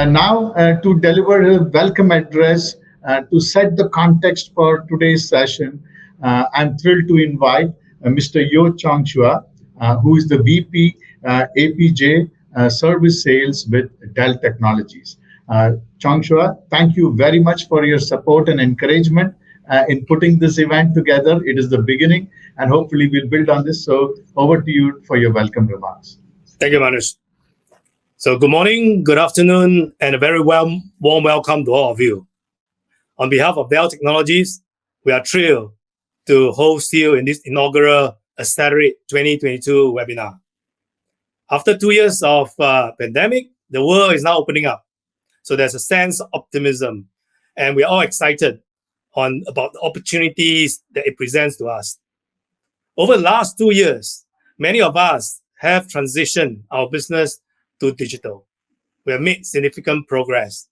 Now, to deliver a welcome address to set the context for today's session, I'm thrilled to invite Mr. Chuah, who is the VP APJ Service Sales with Dell Technologies. Chong, thank you very much for your support and encouragement in putting this event together. It is the beginning, and hopefully we'll build on this. So over to you for your welcome remarks. Thank you, Manoj. So good morning, good afternoon, and a very warm welcome to all of you. On behalf of Dell Technologies, we are thrilled to host you in this inaugural Accelerate 2022 webinar. After 2 years of pandemic, the world is now opening up. So there's a sense of optimism, and we're all excited about the opportunities that it presents to us. Over the last 2 years, many of us have transitioned our business to digital. We have made significant progress.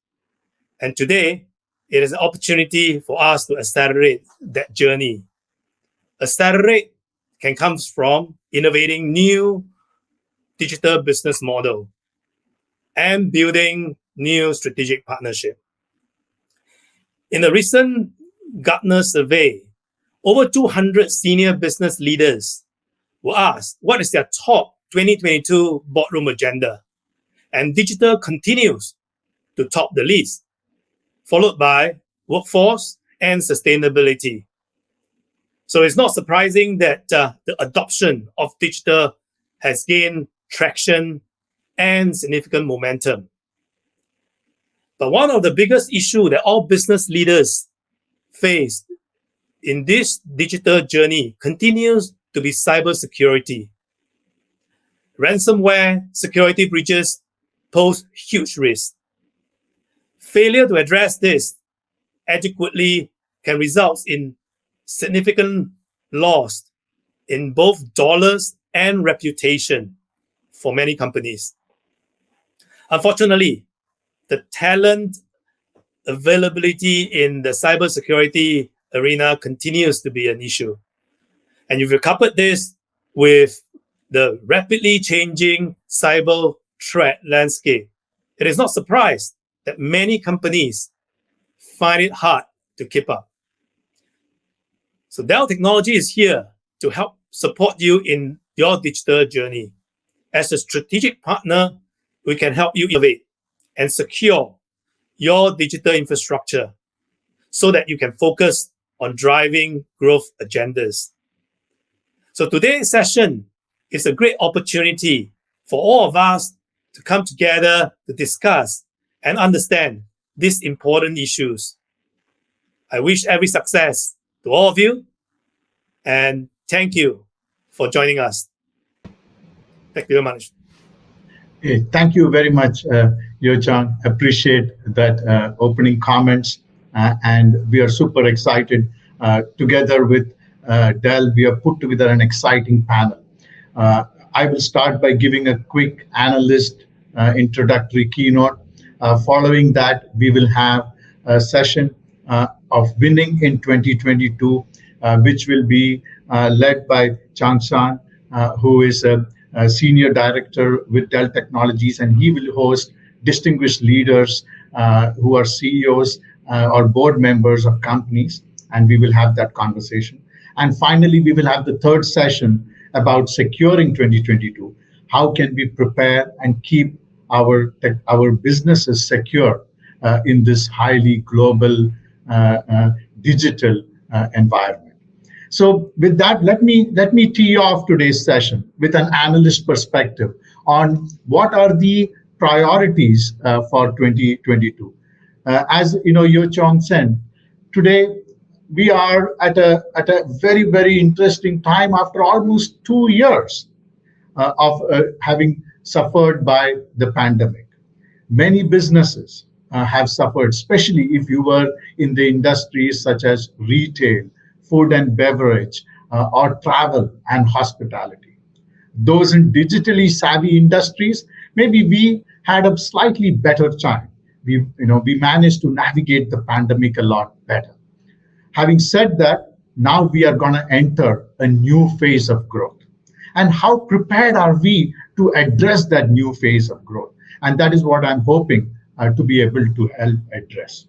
And today, it is an opportunity for us to accelerate that journey. Accelerate can come from innovating new digital business model and building new strategic partnership. In a recent Gartner survey, over 200 senior business leaders were asked what is their top 2022 boardroom agenda. And digital continues to top the list, followed by workforce and sustainability. So it's not surprising that the adoption of digital has gained traction and significant momentum. But one of the biggest issues that all business leaders face in this digital journey continues to be cybersecurity. Ransomware security breaches pose huge risks. Failure to address this adequately can result in significant loss in both dollars and reputation for many companies. Unfortunately, the talent availability in the cybersecurity arena continues to be an issue. And if you couple this with the rapidly changing cyber threat landscape, it is not surprised that many companies find it hard to keep up. So Dell Technology is here to help support you in your digital journey. As a strategic partner, we can help you innovate and secure your digital infrastructure so that you can focus on driving growth agendas. So today's session is a great opportunity for all of us to come together to discuss and understand these important issues. I wish every success to all of you, and thank you for joining us. Thank you very much. Thank you very much, Chong. Appreciate that opening comments, and we are super excited. Together with Dell, we have put together an exciting panel. I will start by giving a quick analyst introductory keynote. Following that, we will have a session of winning in 2022, which will be led by Chang San, who is a senior director with Dell Technologies, and he will host distinguished leaders who are CEOs or board members of companies, and we will have that conversation. And finally, we will have the third session about securing 2022. How can we prepare and keep our businesses secure in this highly global digital environment? So with that, let me tee off today's session with an analyst perspective on what are the priorities for 2022. As you know, Yo Chong said, today we are at a very, very interesting time after almost 2 years of having suffered by the pandemic. Many businesses have suffered, especially if you were in the industries such as retail, food and beverage, or travel and hospitality. Those in digitally savvy industries, maybe we had a slightly better time. We managed to navigate the pandemic a lot better. Having said that, now we are going to enter a new phase of growth. And how prepared are we to address that new phase of growth? And that is what I'm hoping to be able to help address.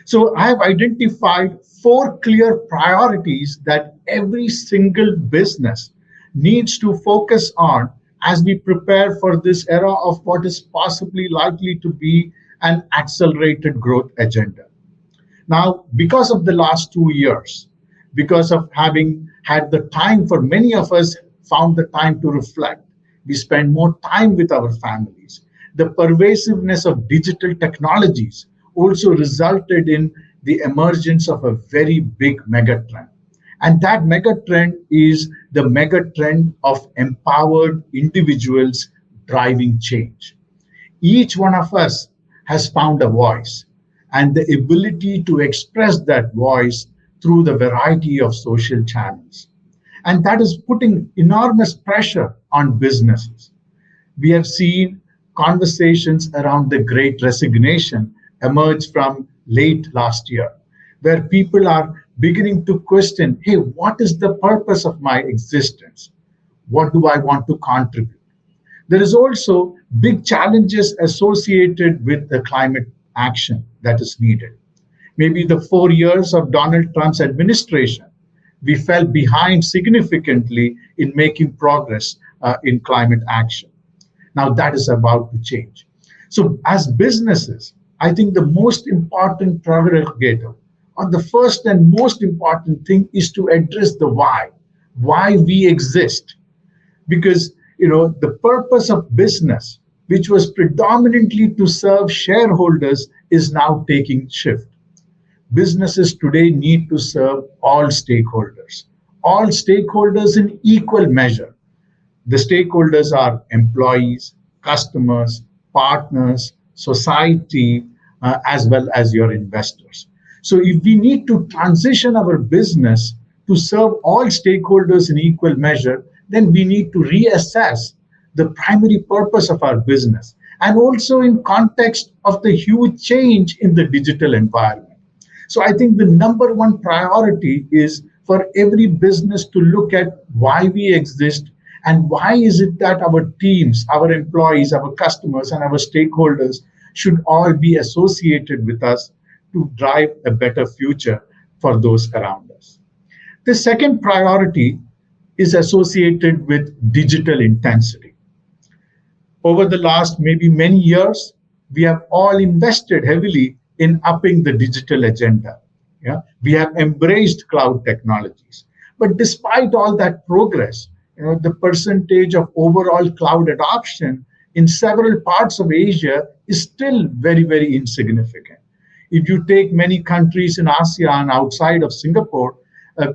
So I have identified four clear priorities that every single business needs to focus on as we prepare for this era of what is possibly likely to be an accelerated growth agenda. Now, because of the last 2 years, because of having had the time for many of us found the time to reflect, we spend more time with our families. The pervasiveness of digital technologies also resulted in the emergence of a very big megatrend. And that megatrend is the megatrend of empowered individuals driving change. Each one of us has found a voice and the ability to express that voice through the variety of social channels. And that is putting enormous pressure on businesses. We have seen conversations around the great resignation emerge from late last year, where people are beginning to question, hey, what is the purpose of my existence? What do I want to contribute? There is also big challenges associated with the climate action that is needed. Maybe the 4 years of Donald Trump's administration, we fell behind significantly in making progress in climate action. Now that is about to change. So as businesses, I think the most important prerogative, or the first and most important thing, is to address the why we exist. Because the purpose of business, which was predominantly to serve shareholders, is now taking shift. Businesses today need to serve all stakeholders in equal measure. The stakeholders are employees, customers, partners, society, as well as your investors. So if we need to transition our business to serve all stakeholders in equal measure, then we need to reassess the primary purpose of our business, and also in context of the huge change in the digital environment. So I think the number one priority is for every business to look at why we exist and why is it that our teams, our employees, our customers, and our stakeholders should all be associated with us to drive a better future for those around us. The second priority is associated with digital intensity. Over the last maybe many years, we have all invested heavily in upping the digital agenda. Yeah? We have embraced cloud technologies. But despite all that progress, the percentage of overall cloud adoption in several parts of Asia is still very, very insignificant. If you take many countries in ASEAN outside of Singapore,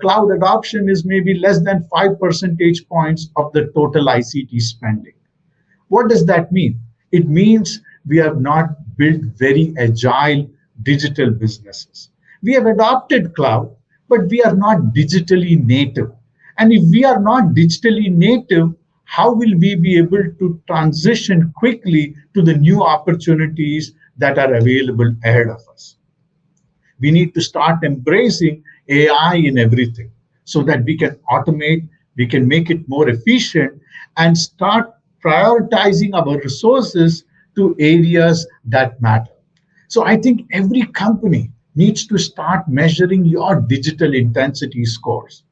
cloud adoption is maybe less than 5 percentage points of the total ICT spending. What does that mean? It means we have not built very agile digital businesses. We have adopted cloud, but we are not digitally native. And if we are not digitally native, how will we be able to transition quickly to the new opportunities that are available ahead of us? We need to start embracing AI in everything so that we can automate, we can make it more efficient, and start prioritizing our resources to areas that matter. So I think every company needs to start measuring your digital intensity scores.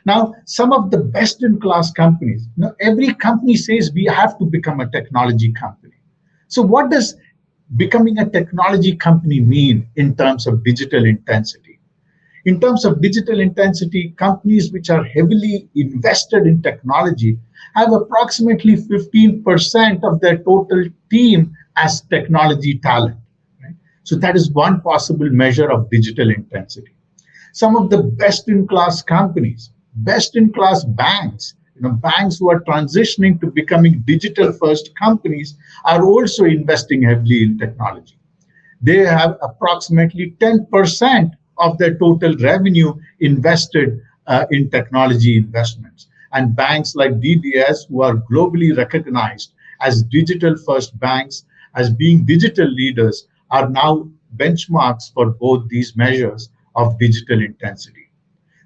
Now, some of the best-in-class companies, every company says we have to become a technology company. So what does becoming a technology company mean in terms of digital intensity? In terms of digital intensity, companies which are heavily invested in technology have approximately 15% of their total team as technology talent. Right? So that is one possible measure of digital intensity. Some of the best-in-class companies, best-in-class banks, banks who are transitioning to becoming digital-first companies are also investing heavily in technology. They have approximately 10% of their total revenue invested in technology investments. And banks like DBS, who are globally recognized as digital-first banks, as being digital leaders, are now benchmarks for both these measures of digital intensity.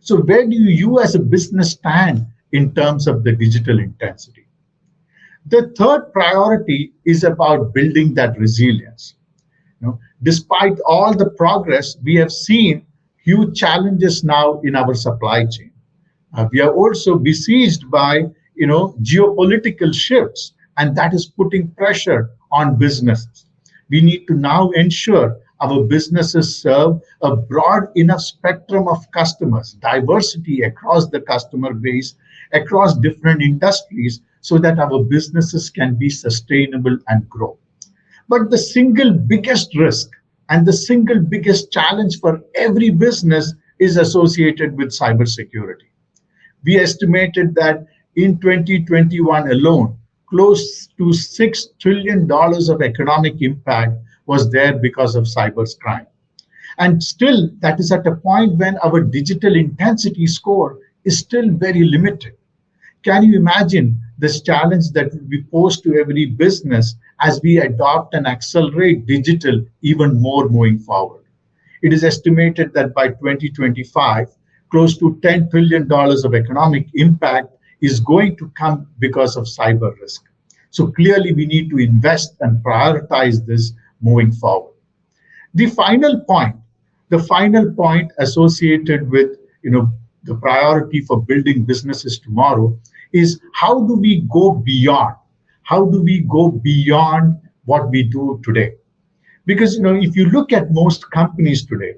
So where do you as a business stand in terms of the digital intensity? The third priority is about building that resilience. Despite all the progress, we have seen huge challenges now in our supply chain. We are also besieged by geopolitical shifts, and that is putting pressure on businesses. We need to now ensure our businesses serve a broad enough spectrum of customers, diversity across the customer base, across different industries, so that our businesses can be sustainable and grow. But the single biggest risk and the single biggest challenge for every business is associated with cybersecurity. We estimated that in 2021 alone, close to $6 trillion of economic impact was there because of cybercrime. And still, that is at a point when our digital intensity score is still very limited. Can you imagine this challenge that will be posed to every business as we adopt and accelerate digital even more moving forward? It is estimated that by 2025, close to $10 trillion of economic impact is going to come because of cyber risk. So clearly, we need to invest and prioritize this moving forward. The final point associated with the priority for building businesses tomorrow is how do we go beyond? How do we go beyond what we do today? Because if you look at most companies today,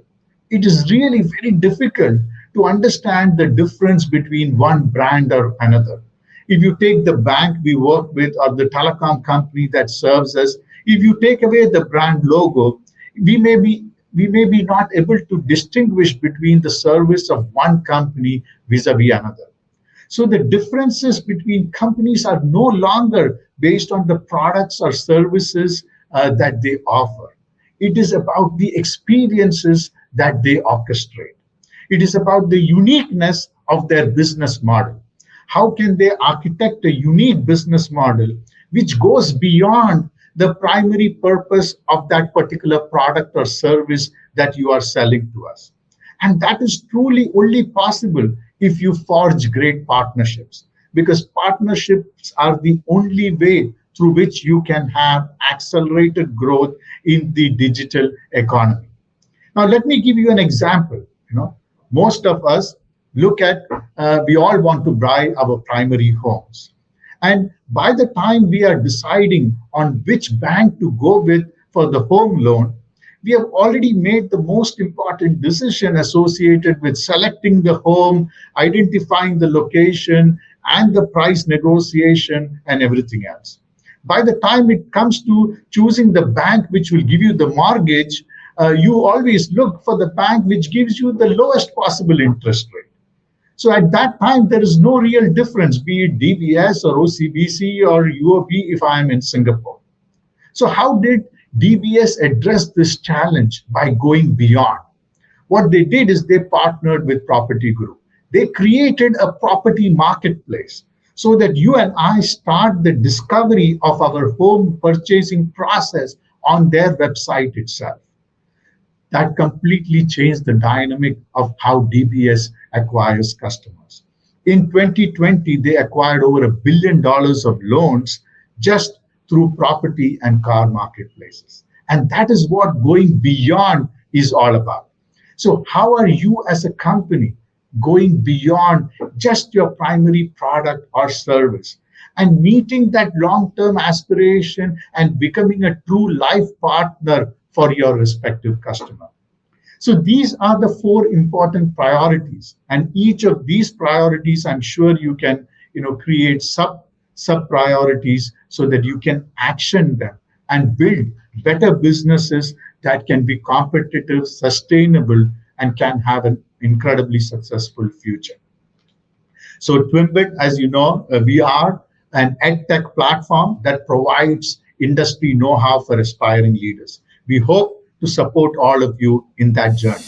it is really very difficult to understand the difference between one brand or another. If you take the bank we work with or the telecom company that serves us, if you take away the brand logo, we may be not able to distinguish between the service of one company vis-a-vis another. So the differences between companies are no longer based on the products or services that they offer. It is about the experiences that they orchestrate. It is about the uniqueness of their business model. How can they architect a unique business model which goes beyond the primary purpose of that particular product or service that you are selling to us? And that is truly only possible if you forge great partnerships, because partnerships are the only way through which you can have accelerated growth in the digital economy. Now, let me give you an example. Most of us we all want to buy our primary homes. And by the time we are deciding on which bank to go with for the home loan, we have already made the most important decision associated with selecting the home, identifying the location, and the price negotiation and everything else. By the time it comes to choosing the bank which will give you the mortgage, you always look for the bank which gives you the lowest possible interest rate. So at that time, there is no real difference, be it DBS or OCBC or UOB if I am in Singapore. So how did DBS address this challenge? By going beyond. What they did is they partnered with Property Group. They created a property marketplace so that you and I start the discovery of our home purchasing process on their website itself. That completely changed the dynamic of how DBS acquires customers. In 2020, they acquired over $1 billion of loans just through property and car marketplaces. And that is what going beyond is all about. So how are you as a company going beyond just your primary product or service and meeting that long-term aspiration and becoming a true life partner for your respective customer? So these are the 4 important priorities, and each of these priorities, I'm sure you can, create sub priorities so that you can action them and build better businesses that can be competitive, sustainable, and can have an incredibly successful future. So Twimbit, as you know, we are an edtech platform that provides industry know-how for aspiring leaders. We hope to support all of you in that journey.